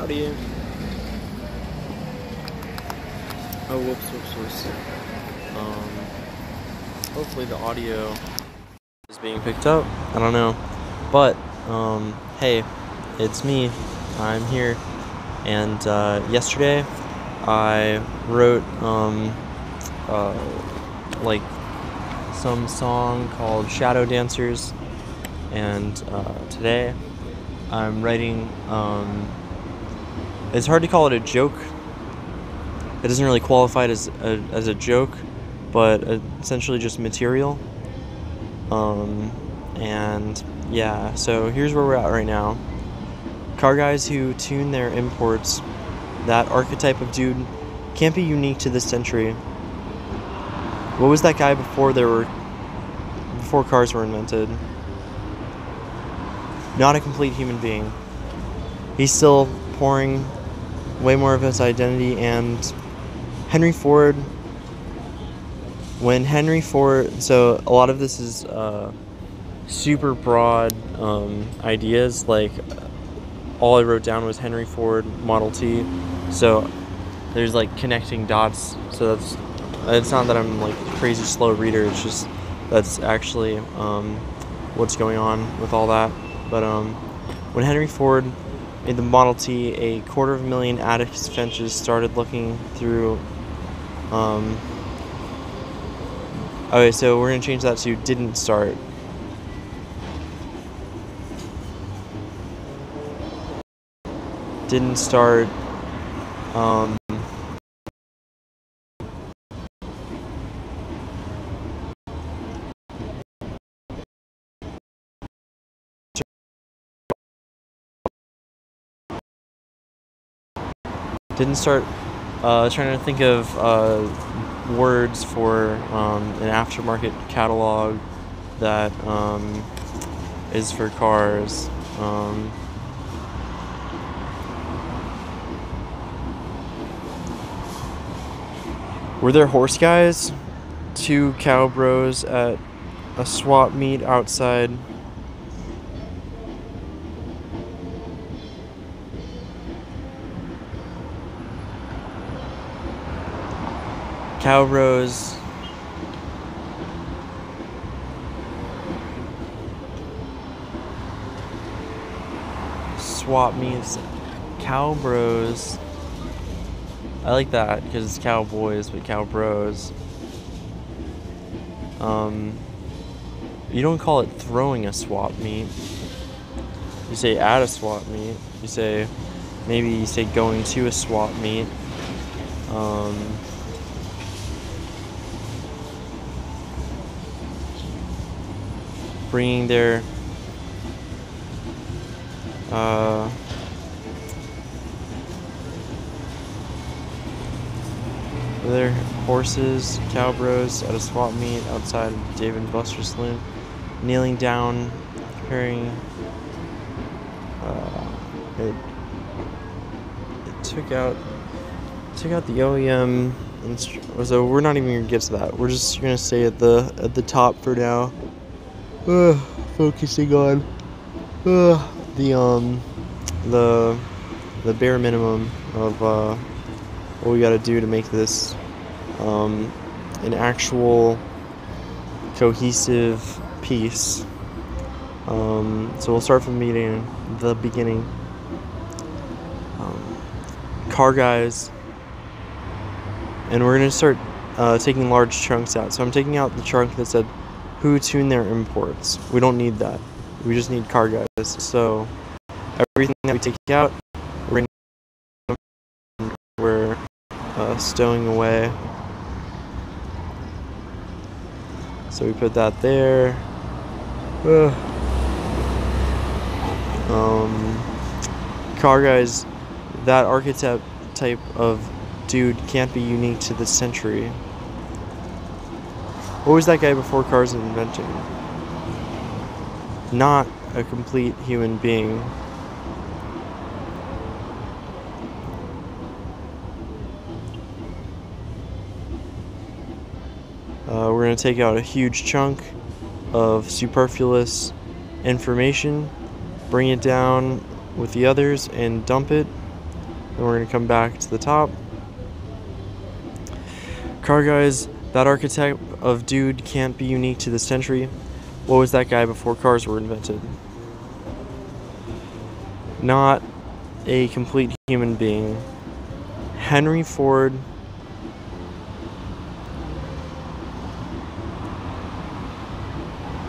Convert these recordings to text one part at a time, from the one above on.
Howdy. Oh, whoops. Hopefully the audio is being picked up. I don't know. But, hey, it's me. I'm here. And, yesterday I wrote, like, some song called Shadow Dancers. And, today I'm writing, it's hard to call it a joke. It doesn't really qualify as a joke, but essentially just material. And yeah, so here's where we're at right now. Car guys who tune their imports, that archetype of dude can't be unique to this century. What was that guy before cars were invented? Not a complete human being. He's still pouring way more of his identity, and Henry Ford, so a lot of this is super broad ideas, like all I wrote down was Henry Ford Model T, so there's like connecting dots, so it's not that I'm like a crazy slow reader, it's just that's actually what's going on with all that. But when Henry Ford made the Model T, 250,000 attic finches started looking through. Okay, so we're gonna change that to didn't start. Didn't start. Didn't start. Trying to think of words for an aftermarket catalog that is for cars. Were there horse guys? 2 cow bros at a swap meet outside. Cow bros. Swap meets. Cow bros. I like that because it's cowboys, but cow bros. You don't call it throwing a swap meet. You say at a swap meet. Maybe you say going to a swap meet. Bringing their horses, cow bros at a swap meet outside of Dave and Buster's saloon, kneeling down, preparing. It took out the OEM, so we're not even gonna get to that. We're just gonna stay at the top for now. Focusing on the bare minimum of what we gotta do to make this an actual cohesive piece. So we'll start from the beginning. Car guys, and we're gonna start taking large chunks out. So I'm taking out the chunk that said who tune their imports. We don't need that. We just need car guys. So everything that we take out, we're stowing away. So we put that there. Car guys, that archetype type of dude can't be unique to this century. What was that guy before cars were invented? Not a complete human being. We're going to take out a huge chunk of superfluous information, bring it down with the others, and dump it Then we're going to come back to the top. Car guys, that archetype of dude can't be unique to this century. What was that guy before cars were invented? Not a complete human being. Henry Ford.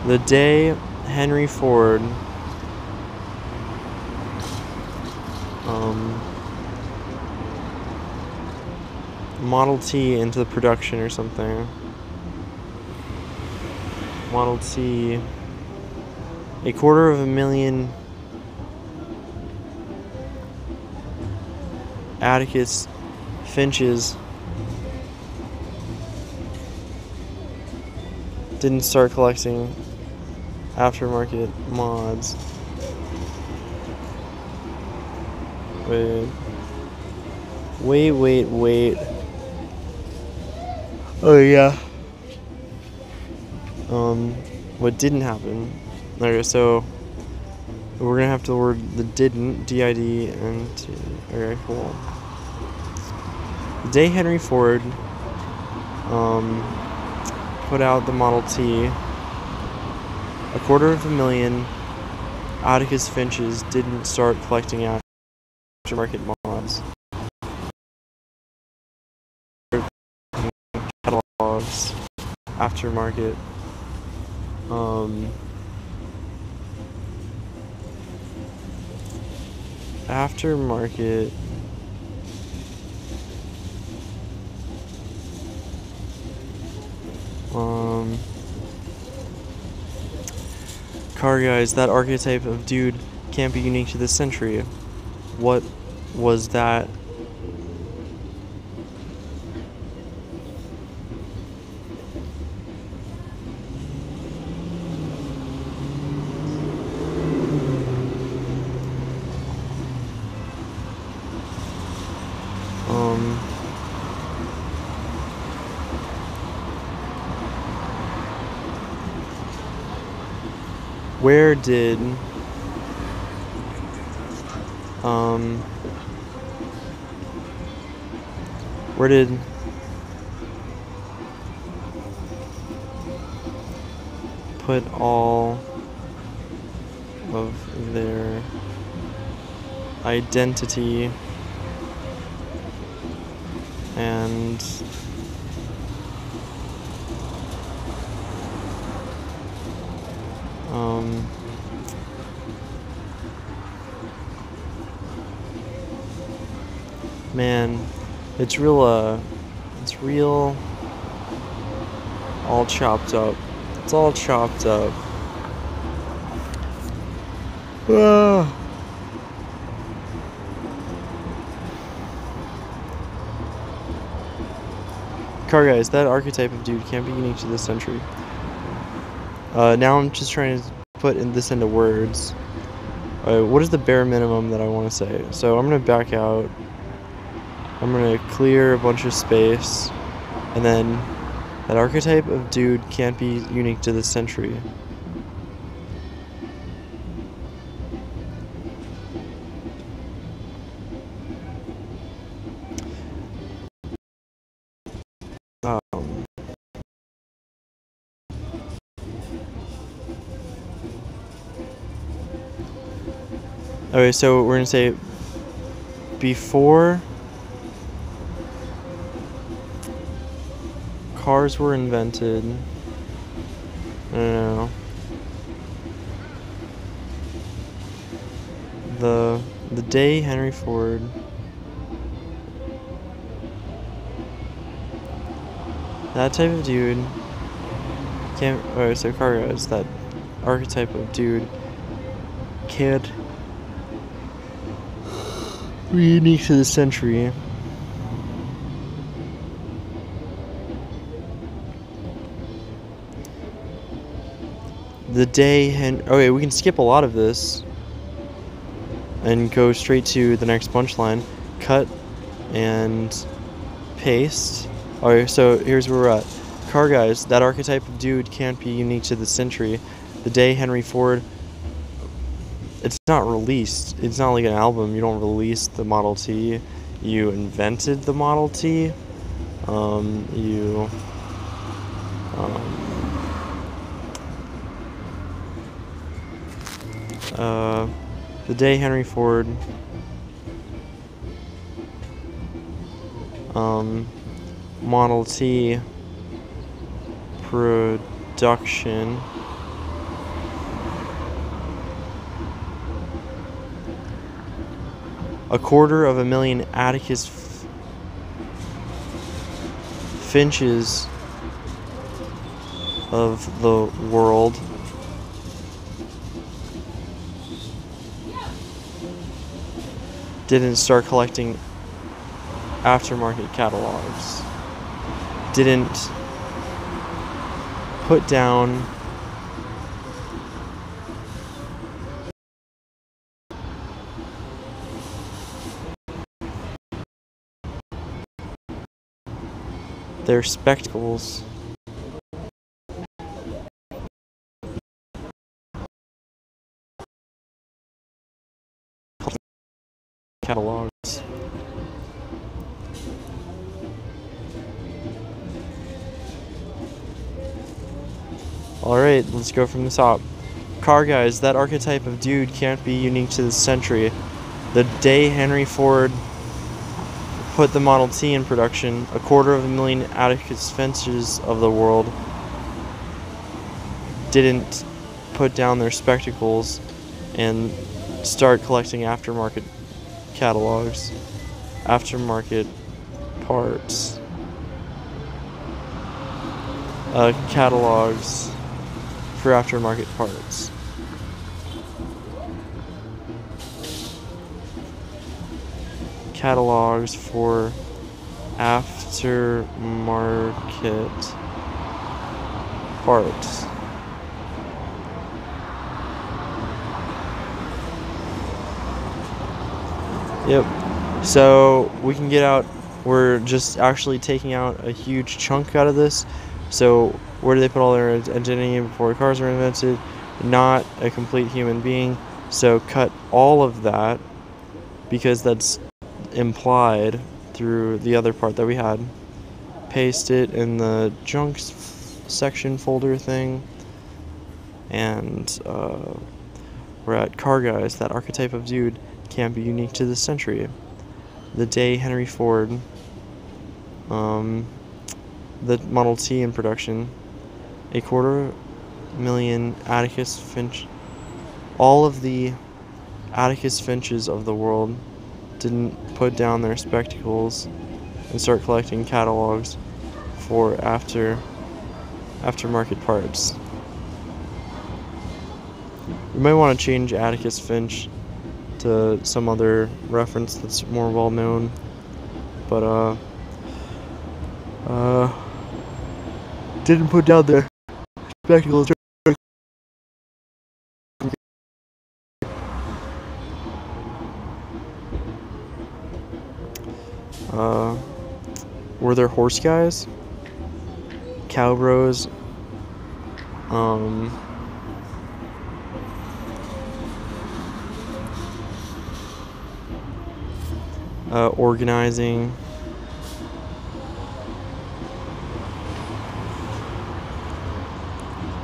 The day Henry Ford Model T into production or something. Model T. 250,000 Atticus Finches didn't start collecting aftermarket mods. Wait. Oh yeah. What didn't happen? Okay, so we're gonna have to word the didn't, D-I-D, and T. Okay, cool. The day Henry Ford put out the Model T, 250,000 Atticus Finches didn't start collecting aftermarket mods. Catalogs, aftermarket. Aftermarket. Car guys, that archetype of dude can't be unique to this century. What was that? Where did put all of their identity and man, it's real all chopped up. It's all chopped up. Car guys, that archetype of dude can't be unique to this century. Now I'm just trying to put this into words. What is the bare minimum that I want to say? So I'm going to back out. I'm going to clear a bunch of space. And then that archetype of dude can't be unique to this century. Okay, so we're going to say before cars were invented. I don't know. The day Henry Ford that type of dude can't. Oh, so car guys, that archetype of dude can't be unique to the century. The day okay, we can skip a lot of this and go straight to the next punchline. Cut and paste. Okay, so here's where we're at. Car guys, that archetype of dude can't be unique to the century. The day Henry Ford it's not released. It's not like an album. You don't release the Model T. You invented the Model T. You the day Henry Ford Model T production a quarter of a million Atticus Finches of the world didn't start collecting aftermarket catalogs, didn't put down their spectacles catalogs. Alright, let's go from the top. Car guys, that archetype of dude can't be unique to this century. The day Henry Ford put the Model T in production, a quarter of a million Atticus Finches of the world didn't put down their spectacles and start collecting aftermarket catalogs, aftermarket parts, catalogs for aftermarket parts. Catalogs for aftermarket parts. Yep. So we can get out, we're just actually taking out a huge chunk out of this. So where do they put all their identity before cars were invented? Not a complete human being. So cut all of that because that's implied through the other part that we had. Paste it in the junk section folder thing. And we're at car guys. That archetype of dude can't be unique to this century. The day Henry Ford, the Model T in production, a quarter million Atticus Finch, all of the Atticus Finches of the world didn't put down their spectacles and start collecting catalogs for aftermarket parts. You might want to change Atticus Finch to some other reference that's more well known, but didn't put down their spectacles. Were there horse guys? Cow bros? Organizing.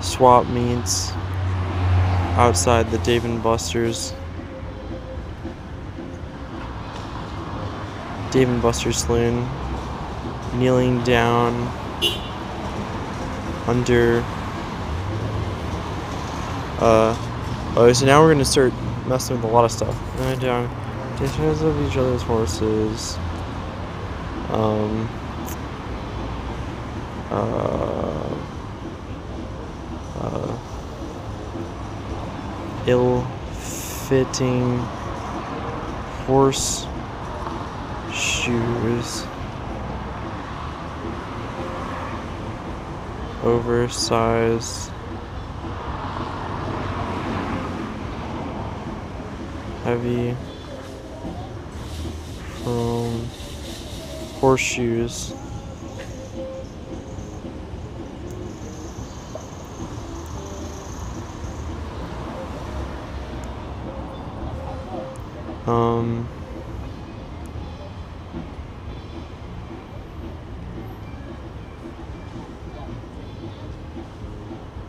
Swap meets outside the Dave & Buster's. Dave & Buster's Saloon. Kneeling down under so now we're gonna start messing with a lot of stuff. Down distance of each other's horses. Ill-fitting horse shoes. Oversized heavy from horseshoes. Um,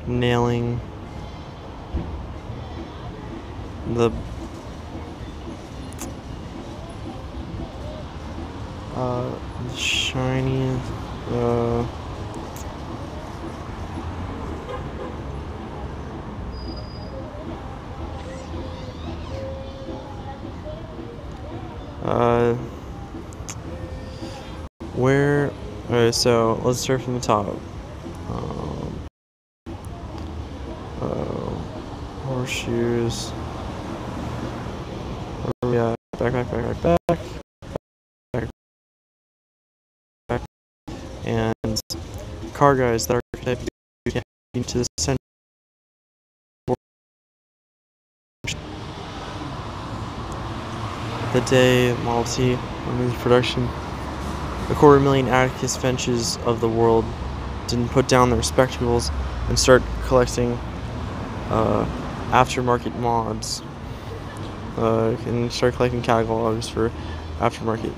Nailing the shiny where okay, so let's start from the top. Horseshoes. Yeah, back, and car guys that are into the center. The day Model T went into production, the 250,000 Atticus Finches of the world didn't put down their spectacles and start collecting aftermarket mods and start collecting catalogs for aftermarket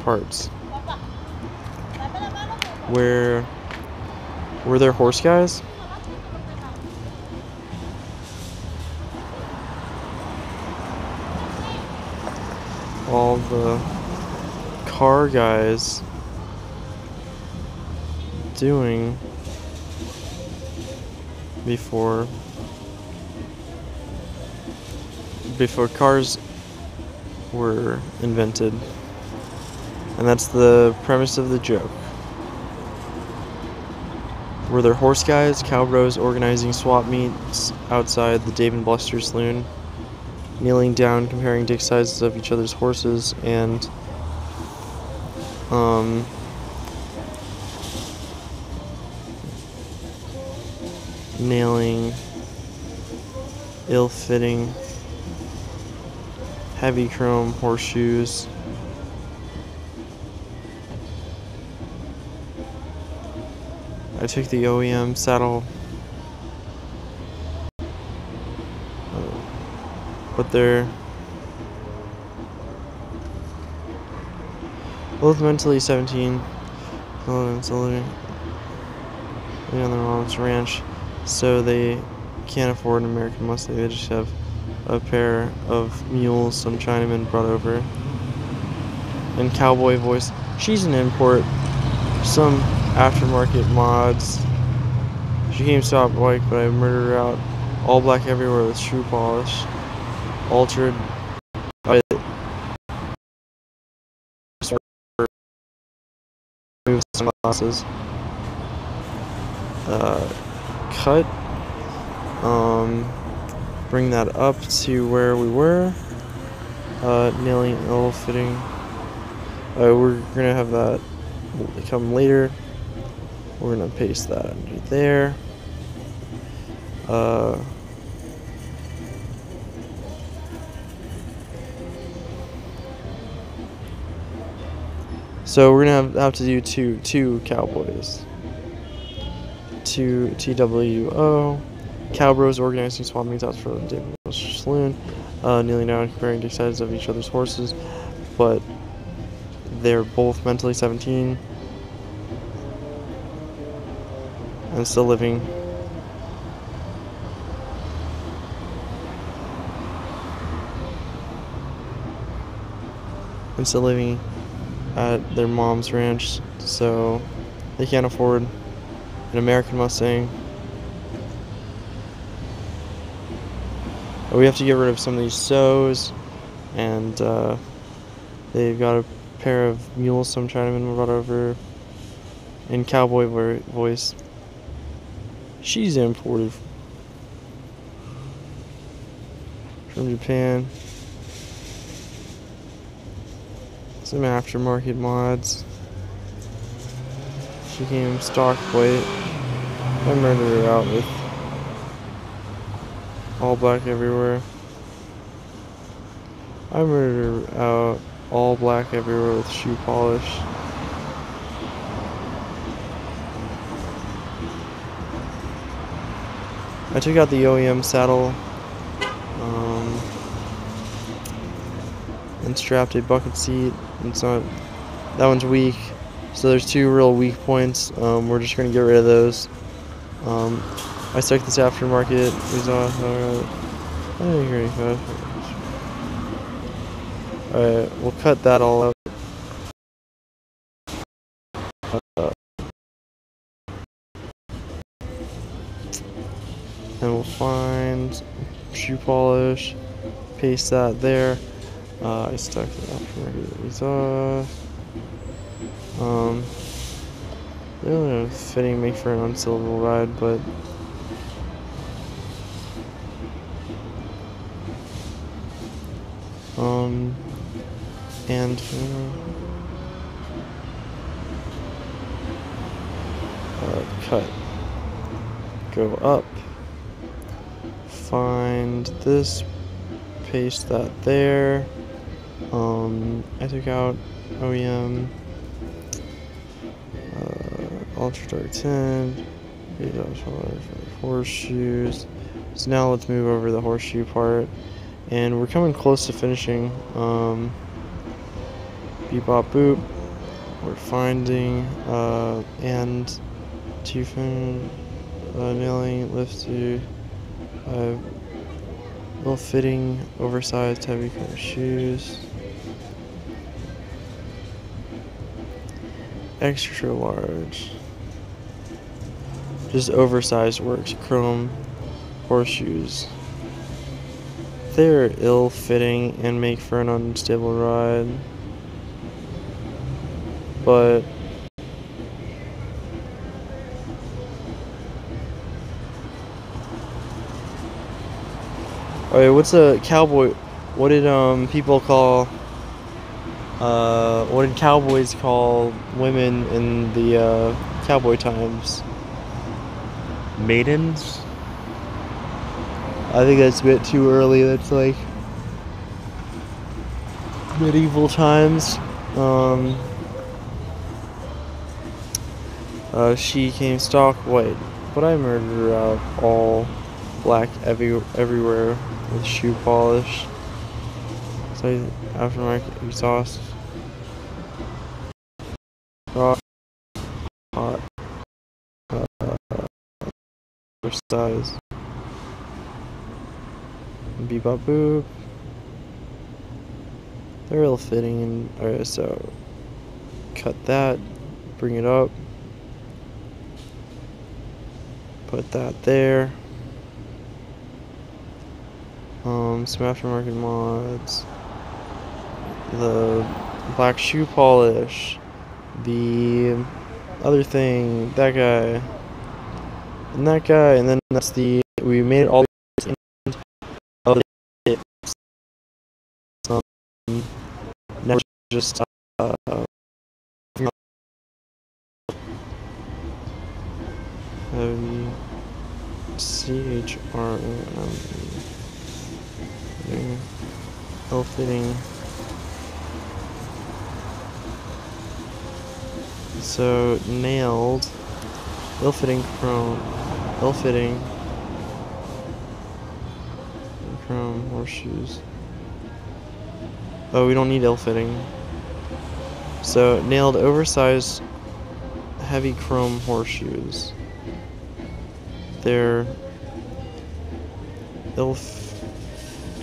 parts. Where were there horse guys? All the car guys doing before cars were invented. And that's the premise of the joke. Were there horse guys, cowbros organizing swap meets outside the Dave and Buster saloon, kneeling down, comparing dick sizes of each other's horses, and nailing ill-fitting heavy chrome horseshoes. I took the OEM saddle, but they're both mentally 17, living on their mom's ranch, so they can't afford an American Mustang. They just have a pair of mules some Chinaman brought over. And cowboy voice, she's an import. Some aftermarket mods. She came stop bike, but I murdered her out. All black everywhere with shoe polish. Altered by sunglasses. Cut. Bring that up to where we were. Nailing ill-fitting. We're gonna have that come later. We're gonna paste that under there. So we're gonna have to do two cowboys. Two TWO. Cowbros organizing swap meets out for the Dave and Buster saloon, kneeling down, comparing dick sizes of each other's horses, but they're both mentally 17 and still living. At their mom's ranch, so they can't afford an American Mustang. We have to get rid of some of these sows, and they've got a pair of mules some Chinaman brought over in cowboy voice. She's imported from Japan. Some aftermarket mods. She came stock white. I murdered her out with all black everywhere. I murdered her out all black everywhere with shoe polish. I took out the OEM saddle. and strapped a bucket seat. It's not, that one's weak. So there's two real weak points. We're just going to get rid of those. I stuck this aftermarket exhaust. Alright, we'll cut that all out. And we'll find shoe polish, paste that there. I stuck the aftermarket exhaust. Really fitting, make for an unsellable ride, but and cut, go up, find this, paste that there. I took out OEM, ultra dark tint, horseshoes. So now let's move over the horseshoe part, and we're coming close to finishing. Beep bop boop. We're finding and to fin nailing lift to little fitting oversized heavy kind of shoes. Extra large. Just oversized works. Chrome horseshoes. They're ill-fitting and make for an unstable ride. But alright, what's a cowboy? What did people call? What did cowboys call women in the cowboy times? Maidens? I think that's a bit too early. That's like medieval times. She came stock white, but I murdered her out all black everywhere with shoe polish. So aftermarket exhaust. Rock, hot, size. Beep bop boop. They're ill fitting, and alright, so cut that, bring it up, put that there. Some aftermarket mods. The black shoe polish. The other thing, that guy. And that guy, and then that's the, we made all the other tips. Now just CHROM ill-fitting. So nailed, ill-fitting chrome, ill-fitting chrome horseshoes. Oh, we don't need ill-fitting. So nailed oversized heavy chrome horseshoes. They're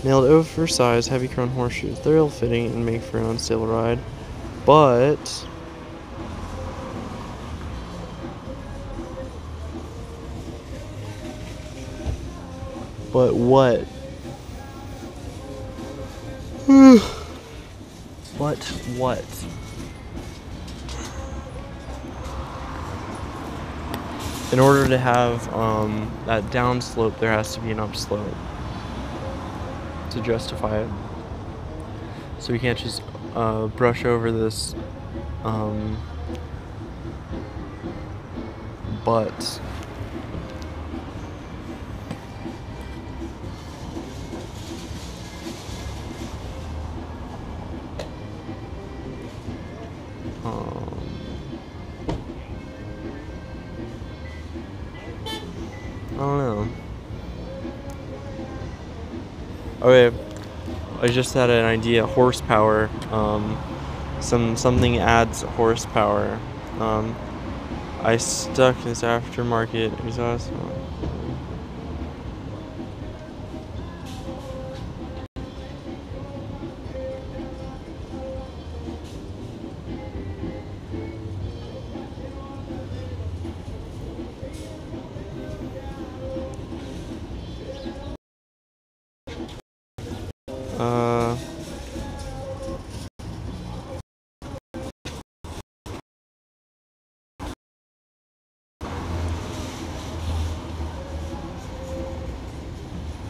nailed oversized heavy chrome horseshoes. They're ill-fitting and make for an unstable ride, but what? What? In order to have that downslope, there has to be an upslope to justify it. So we can't just brush over this but I don't know. Okay, I just had an idea. Horsepower. Something adds horsepower. I stuck this aftermarket exhaust.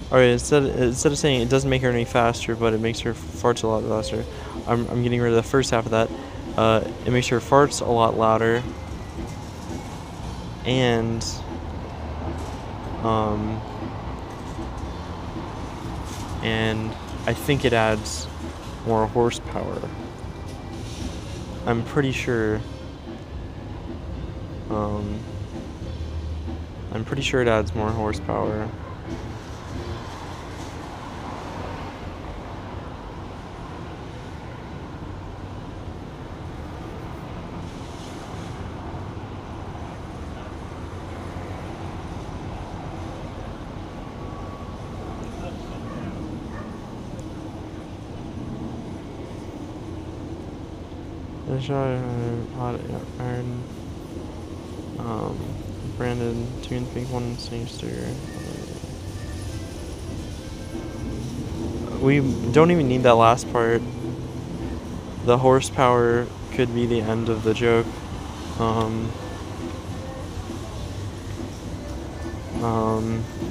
Alright, instead of saying it doesn't make her any faster, but it makes her farts a lot faster, I'm getting rid of the first half of that. It makes her farts a lot louder, and I think it adds more horsepower. I'm pretty sure. I'm pretty sure it adds more horsepower. Hot iron, branded 2-in-1 1 sticker. We don't even need that last part. The horsepower could be the end of the joke.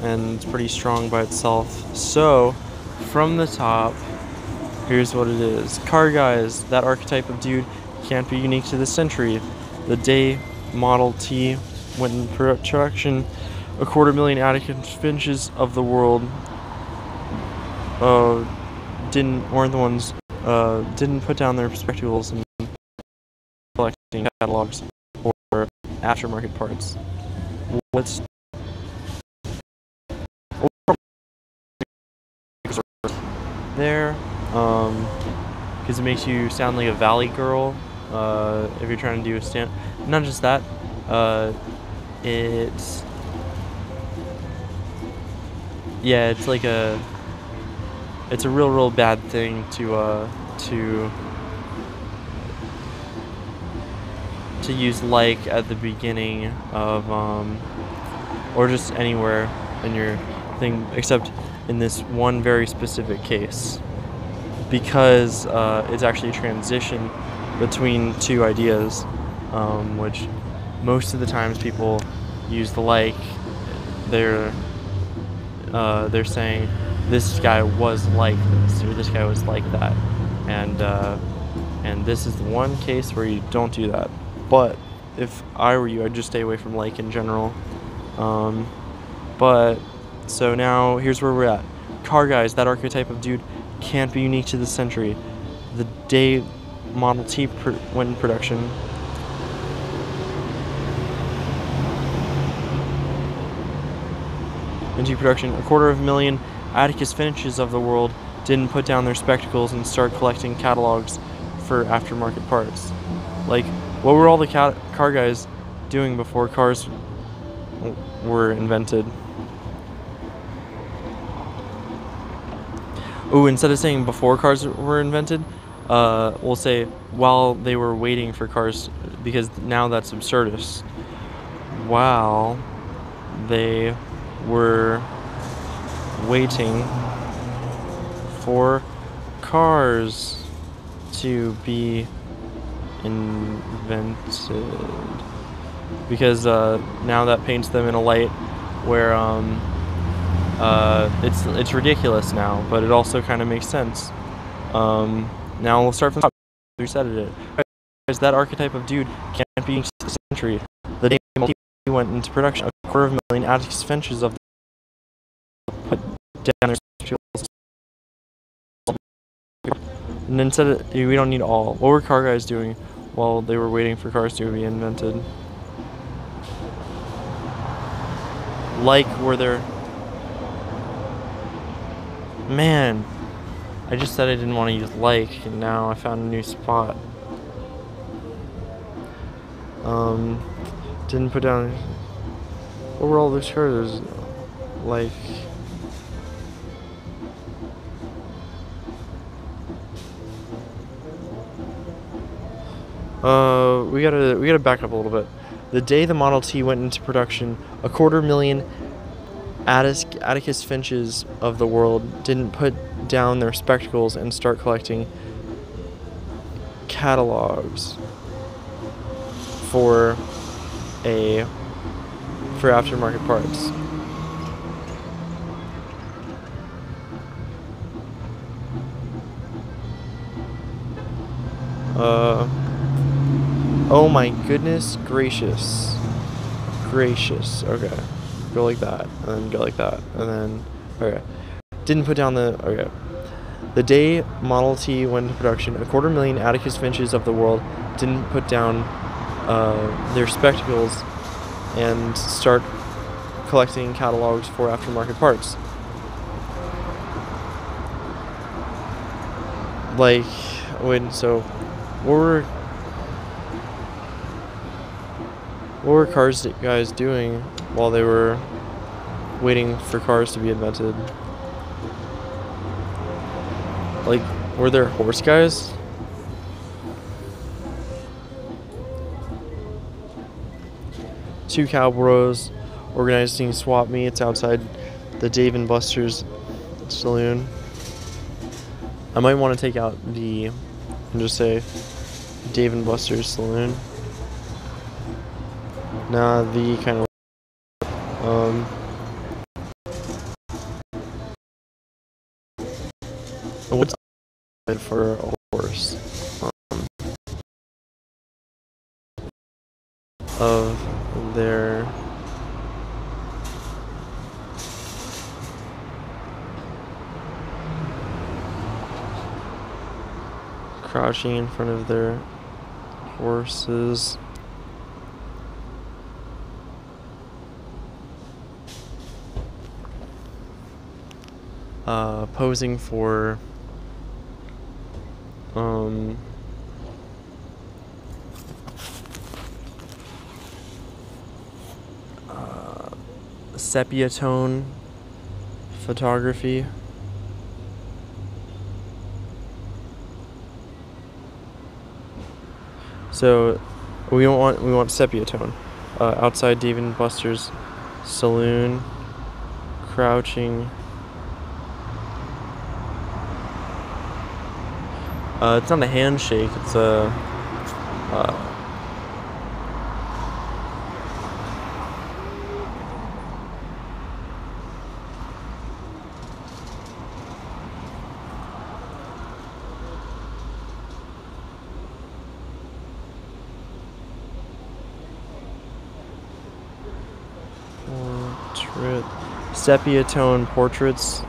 And it's pretty strong by itself. So, from the top, here's what it is. Car guys, that archetype of dude can't be unique to this century. The day Model T went in production, 250,000 Atticus Finches of the world didn't put down their spectacles and collecting catalogs or aftermarket parts. What's there? Because it makes you sound like a valley girl. If you're trying to do a stand, not just that. It's like it's a real bad thing to use like at the beginning of or just anywhere in your thing, except in this one very specific case, because it's actually a transition between two ideas, which most of the times people use the like. They're saying this guy was like this, or this guy was like that, and this is the one case where you don't do that. But if I were you, I'd just stay away from like in general. But so now here's where we're at. Car guys, that archetype of dude can't be unique to this century. The day Model T went in production, a 250,000 Atticus Finches of the world didn't put down their spectacles and start collecting catalogs for aftermarket parts. Like, what were all the car guys doing before cars were invented? Ooh, instead of saying before cars were invented, we'll say while they were waiting for cars, because now that's absurdist. While they were waiting for cars to be invented, because now that paints them in a light where it's ridiculous now, but it also kind of makes sense. Now we'll start from the top. We said it. Guys, that archetype of dude can't be in the century. The day Model T went into production, 250,000 Atticus Finches of the put down their spectacles. And instead of, we don't need all. What were car guys doing while they were waiting for cars to be invented? Like, were there... Man. I just said I didn't want to use like, and now I found a new spot. Didn't put down. What were all those characters? Like. We gotta back up a little bit. The day the Model T went into production, 250,000 Atticus Finches of the world didn't put down their spectacles and start collecting catalogs for aftermarket parts. Oh my goodness gracious. Gracious. Okay. Go like that, and then go like that, and then, okay. Didn't put down the, okay. The day Model T went into production, 250,000 Atticus Finches of the world didn't put down their spectacles and start collecting catalogs for aftermarket parts. Like, so, what were cars guys doing while they were waiting for cars to be invented? Like, were there horse guys? Two cowboys organizing swap meets outside the Dave and Buster's saloon. I might want to take out the and just say Dave and Buster's saloon. Nah, the kind of what's for a horse of their crouching in front of their horses. Posing for sepia tone photography. So we want sepia tone outside Dave and Buster's saloon, crouching. It's not a handshake. It's a portrait, sepia tone portraits.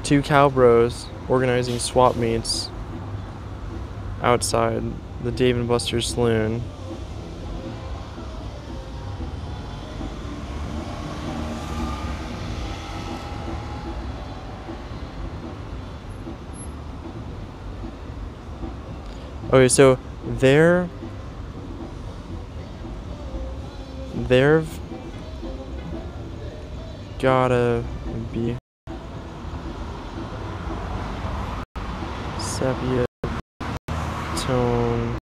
Two cowbros organizing swap meets outside the Dave and Buster's saloon. Okay, so there've gotta be sepia tone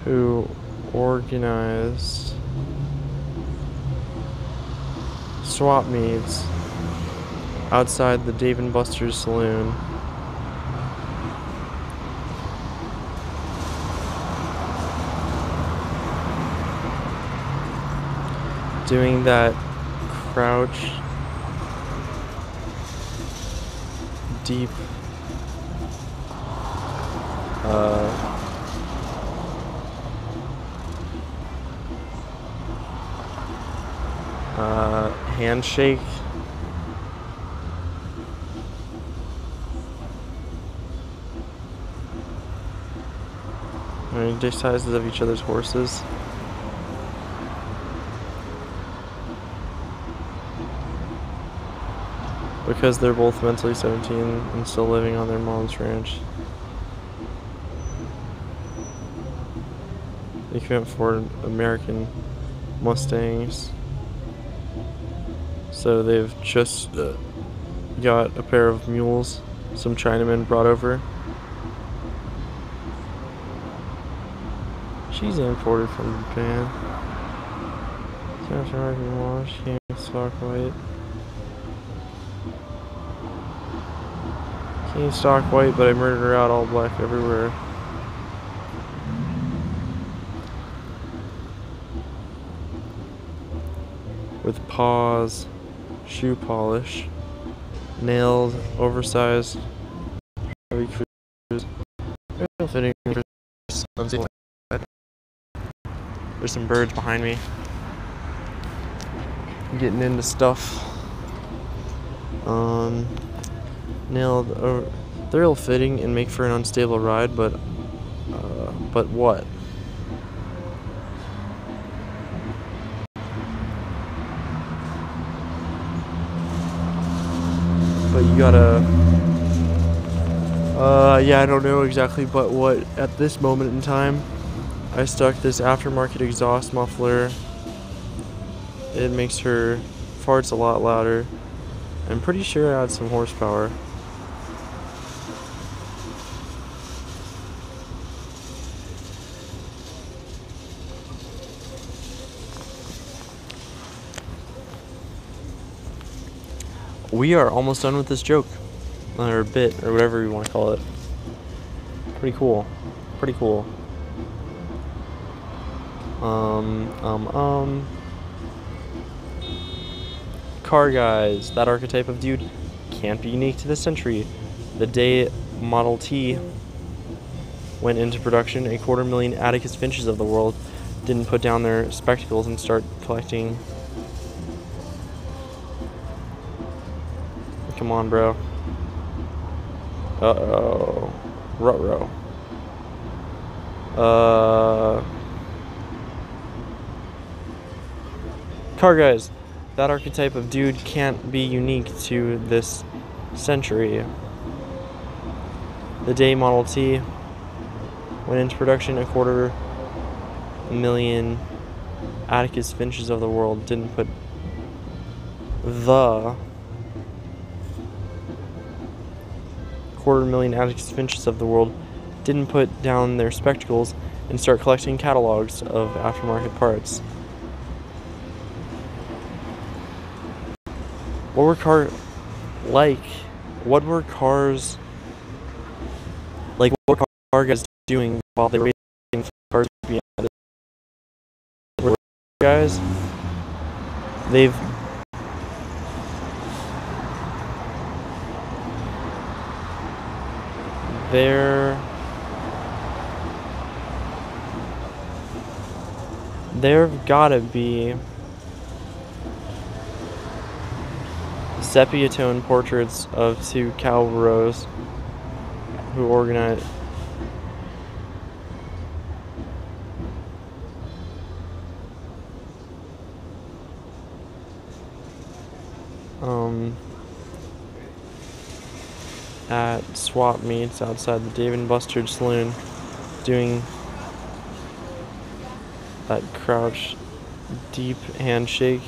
who organized swap meets outside the Dave and Buster's saloon. Doing that crouch deep handshake. Dick sizes of each other's horses. Because they're both mentally 17 and still living on their mom's ranch. They can't afford American Mustangs. So they've just got a pair of mules some Chinamen brought over. She's imported from Japan. Sounds American wash, can't stock white. Can't stock white, but I murdered her out all black everywhere. With paws, shoe polish, nailed, oversized, heavy cruise, fitting. There's some birds behind me. I'm getting into stuff. Nailed. They're ill-fitting and make for an unstable ride, but what? But you gotta. Yeah, I don't know exactly, but what at this moment in time. I stuck this aftermarket exhaust muffler. It makes her farts a lot louder. I'm pretty sure it adds some horsepower. We are almost done with this joke. Or bit, or whatever you want to call it. Pretty cool. Pretty cool. Car guys. That archetype of dude can't be unique to this century. The day Model T went into production, 250,000 Atticus Finches of the world didn't put down their spectacles and start collecting. Come on, bro. Uh-oh. Ruh-roh. Car guys. That archetype of dude can't be unique to this century. The day Model T went into production, 250,000 Atticus Finches of the world didn't put the 250,000 Atticus Finches of the world didn't put down their spectacles and start collecting catalogs of aftermarket parts. What were cars like? What were cars like? What were car guys doing while they were waiting for cars to be added? Guys, they're gotta be sepia tone portraits of two cowboys who organize at swap meets outside the Dave and Buster's saloon doing that crouch deep handshake.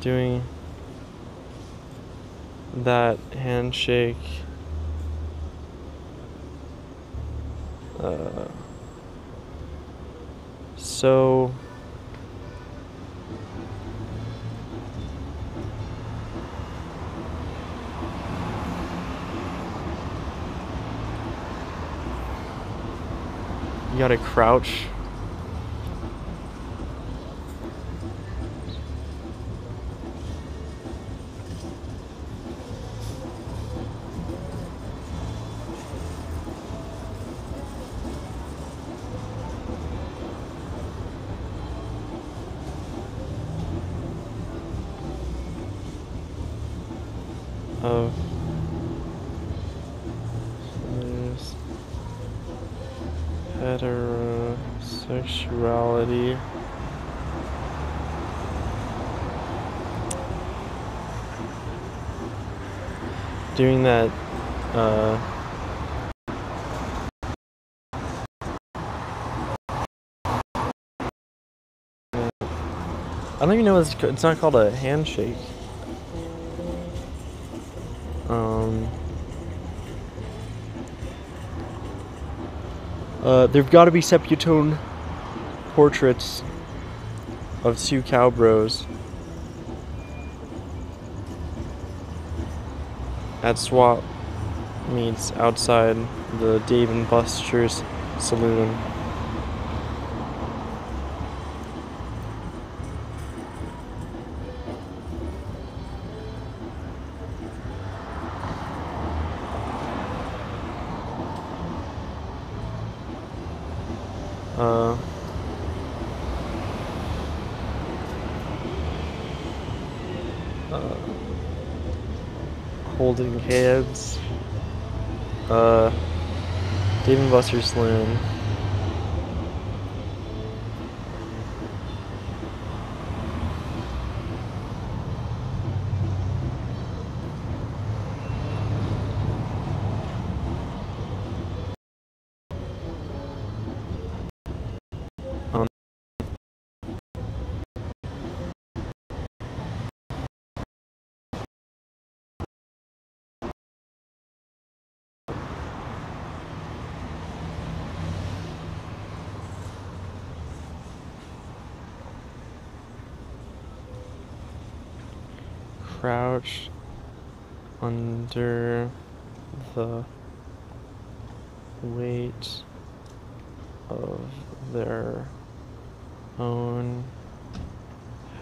Doing that handshake. So gotta crouch. Of heterosexuality. Doing that, I don't even know what it's not called a handshake. There've got to be sepultone portraits of two cowbros at swap meets outside the Dave and Buster's saloon. Holding hands. Dave and Buster's saloon. Crouch under the weight of their own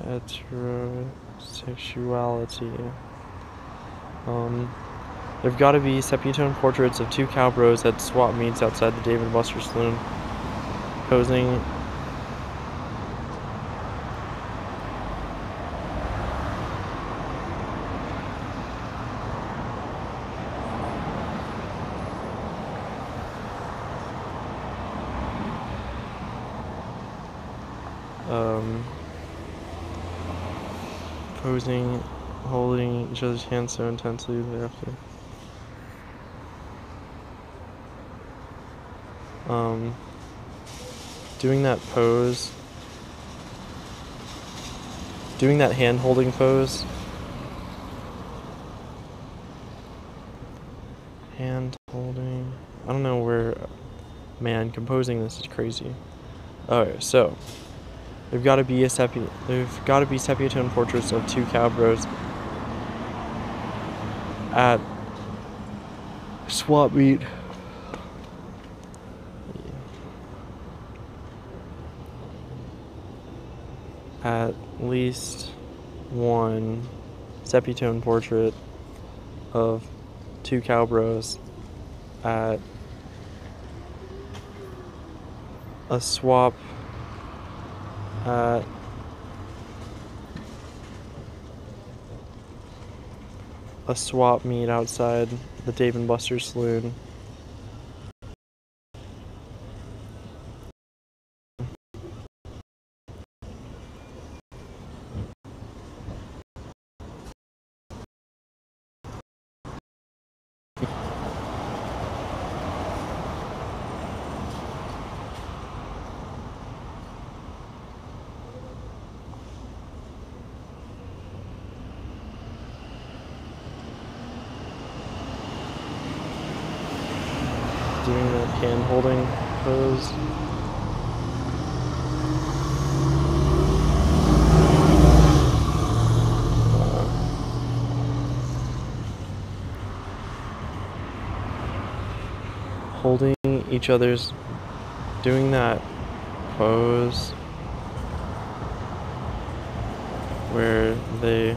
heterosexuality. There've got to be sepultone portraits of two cowbros at swap meets outside the Dave and Buster's saloon, posing holding each other's hands so intensely thereafter. Doing that pose, doing that hand holding pose, hand holding, I don't know where, man, composing this is crazy. Alright, so there've got to be sepultone portraits of two cowbros at swap meet. At least one sepultone portrait of two cowbros at a swap at a swap meet outside the Dave and Buster's saloon. Doing that hand holding pose. Holding each other's doing that pose where they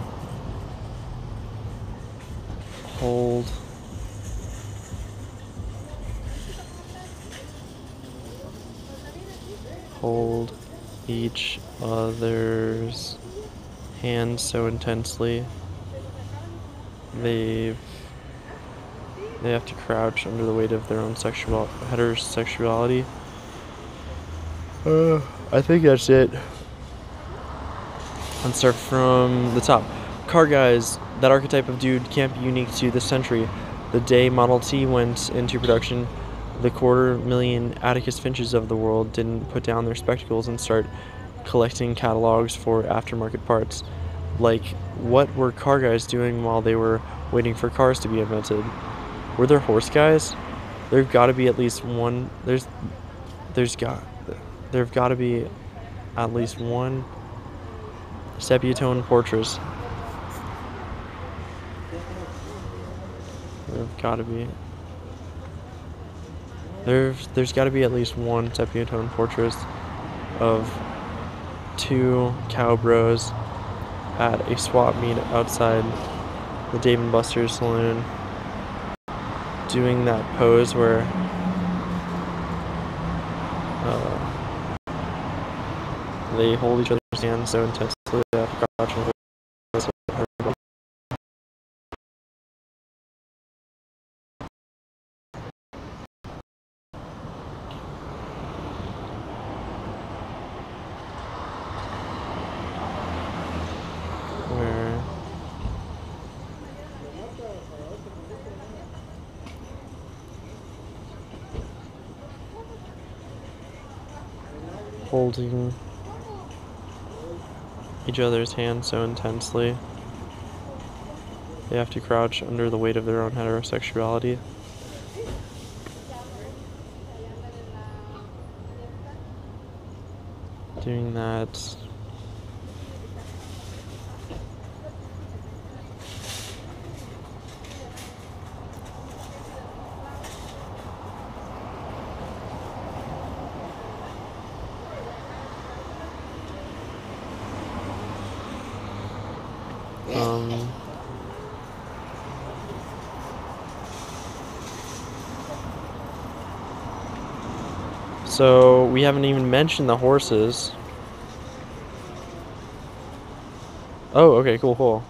hold each other's hands so intensely they have to crouch under the weight of their own heterosexuality. I think that's it. Let's start from the top. Car guys, that archetype of dude can't be unique to this century. The day Model T went into production, the 250,000 Atticus Finches of the world didn't put down their spectacles and start collecting catalogs for aftermarket parts. Like, what were car guys doing while they were waiting for cars to be invented? Were there horse guys? There've got to be at least one. There've got to be at least one Sepia-tone portress. There've got to be. There's got to be at least one Sepia-tone portrait of two cowbros at a swap meet outside the Dave & Buster's saloon, doing that pose where they hold each other's hands so intensely that where holding each other's hands so intensely they have to crouch under the weight of their own heterosexuality. Doing that so we haven't even mentioned the horses. Oh, okay, cool.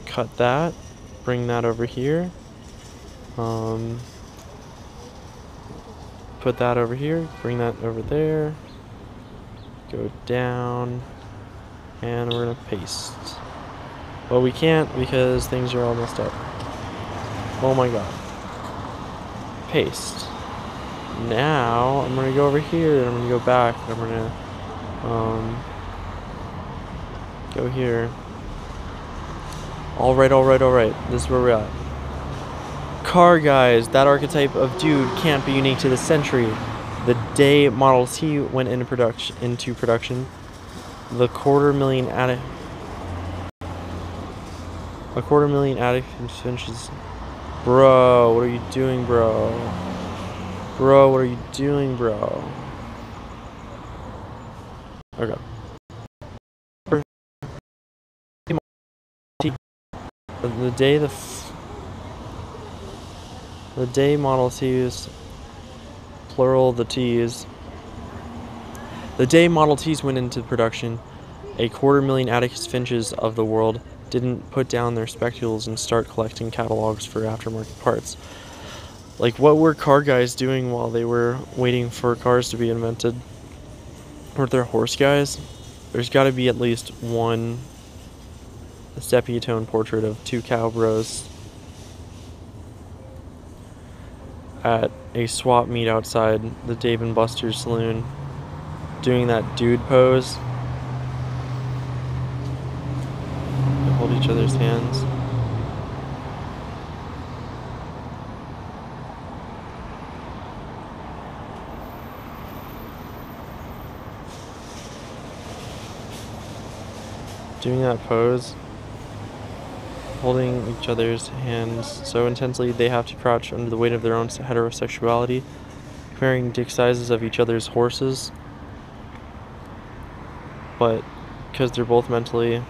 Cut that, bring that over here, put that over here, bring that over there, go down, and we're gonna paste. Well, we can't because things are all messed up. Oh my god. Paste. Now I'm gonna go over here and I'm gonna go back and I'm gonna go here. Alright. This is where we're at. Car guys, that archetype of dude can't be unique to this century. The day Model T went into production, the 250,000 Atticus Finches. Bro, what are you doing, bro? Bro, what are you doing, bro? Okay. The day Model T's, plural the T's. The day Model T's went into production, a 250,000 Atticus Finches of the world didn't put down their spectacles and start collecting catalogs for aftermarket parts. Like, what were car guys doing while they were waiting for cars to be invented? Were there horse guys? There's got to be at least one sepia-tone portrait of two cowbros at a swap meet outside the Dave & Buster's saloon, doing that dude pose. They hold each other's hands. Doing that pose holding each other's hands so intensely they have to crouch under the weight of their own heterosexuality, comparing dick sizes of each other's horses, but because they're both mentally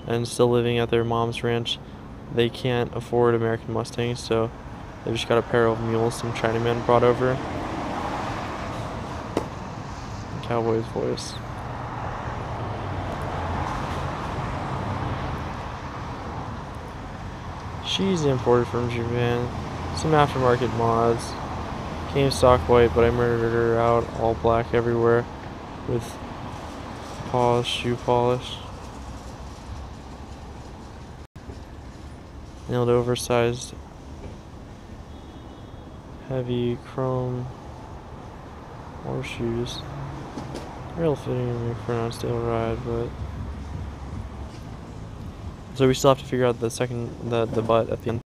and still living at their mom's ranch, they can't afford American Mustangs, so they just got a pair of mules some Chinaman brought over. Cowboy's voice. She's imported from Japan. Some aftermarket mods. Came stock white, but I murdered her out all black everywhere with shoe polish. Nailed oversized heavy chrome horseshoes. Real fitting for an unstable ride, but so we still have to figure out the butt at the end.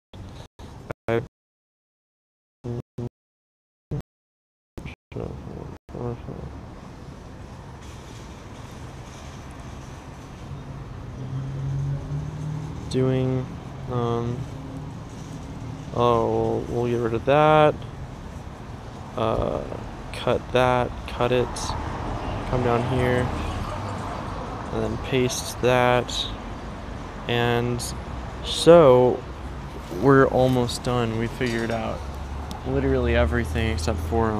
Doing we'll get rid of that. Cut it, come down here, and then paste that. And so we're almost done. We figured out literally everything except for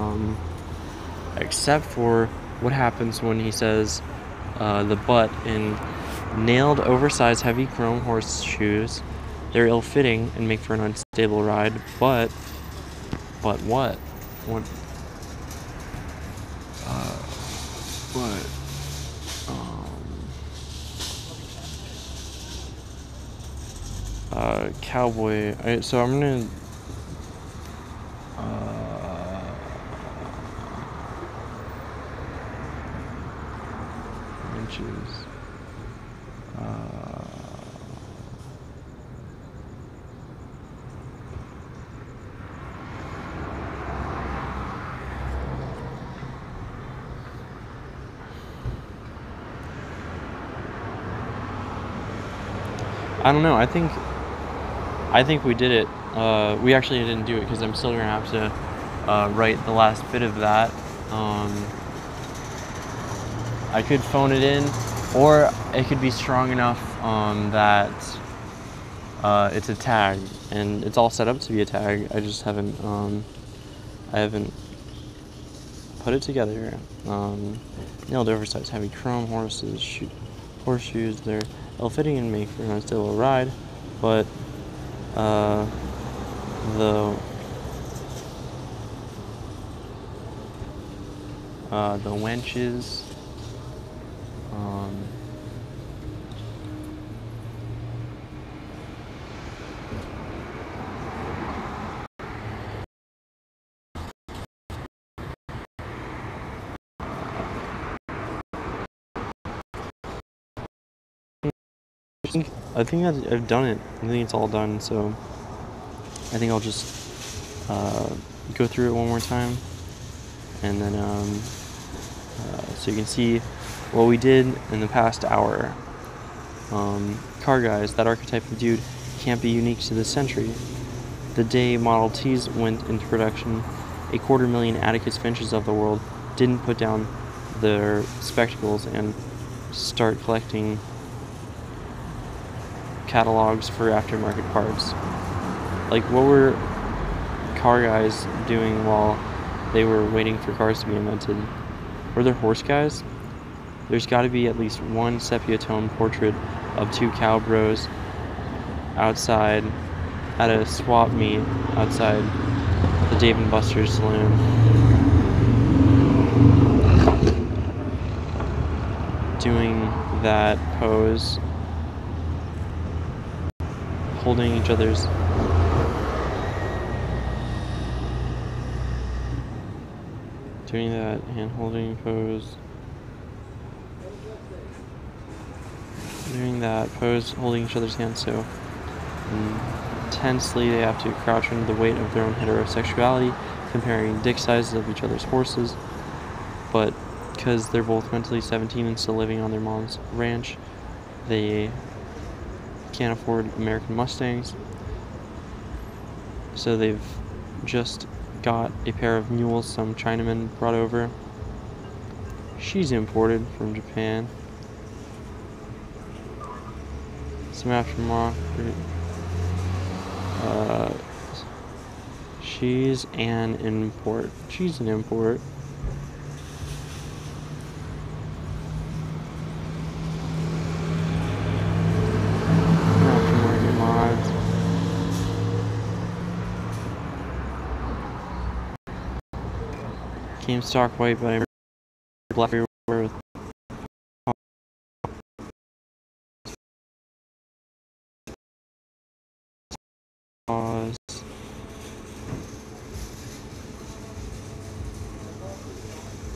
what happens when he says the butt in nailed oversized heavy chrome horseshoes. They're ill-fitting and make for an unstable ride, but what? What? Cowboy. So I'm gonna inches. I don't know. I think we did it. We actually didn't do it because I'm still gonna have to write the last bit of that. I could phone it in, or it could be strong enough that it's a tag, and it's all set up to be a tag. I just haven't put it together. Nailed oversized heavy chrome horseshoes. They're ill-fitting and make for an unstable ride, but the wenches I think I've done it. I think it's all done, so I think I'll just go through it one more time, and then so you can see what we did in the past hour. Car guys, that archetype of dude can't be unique to this century. The day Model Ts went into production, 250,000 Atticus Finches of the world didn't put down their spectacles and start collecting catalogs for aftermarket parts. Like, what were car guys doing while they were waiting for cars to be invented? Were there horse guys? There's got to be at least one sepia tone portrait of two cow bros outside at a swap meet outside the Dave & Buster's saloon. Doing that pose, holding each other's doing that hand holding pose, doing that pose, holding each other's hands so intensely they have to crouch under the weight of their own heterosexuality, comparing dick sizes of each other's horses, but because they're both mentally 17 and still living on their mom's ranch, they can't afford American Mustangs. So they've just got a pair of mules some Chinaman brought over. She's imported from Japan. Some aftermarket. She's an import. She's an import. Aftermarket mods. Came stock white, but I black everywhere with paws.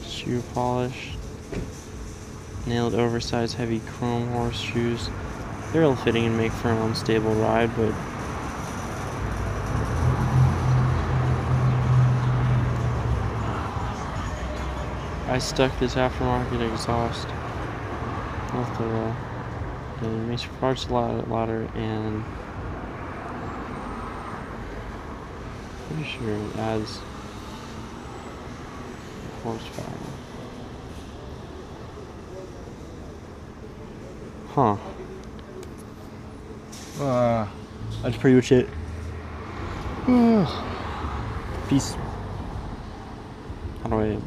Shoe polish. Nailed oversized heavy chrome horseshoes. They're ill-fitting and make for an unstable ride, but I stuck this aftermarket exhaust with the and it makes your parts a lot louder, and pretty sure it adds horsepower. Huh. That's pretty much it. Peace. How do I